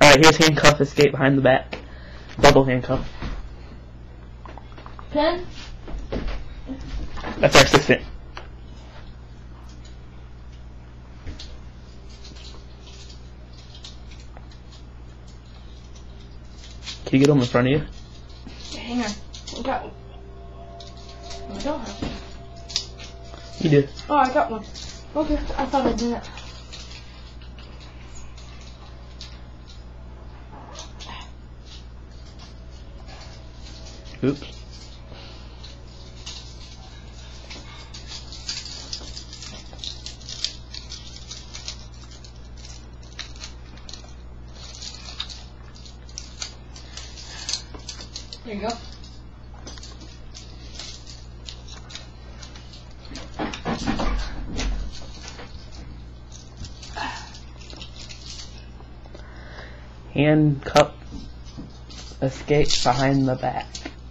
Alright, here's handcuff, escape behind the back. Double handcuff. Pen? That's our assistant. Can you get him in front of you? Yeah, hang on. I got one. I don't have one. You did. Oh, I got one. Okay, I thought I did it. Oops. There you go. Handcuff, escape behind the back.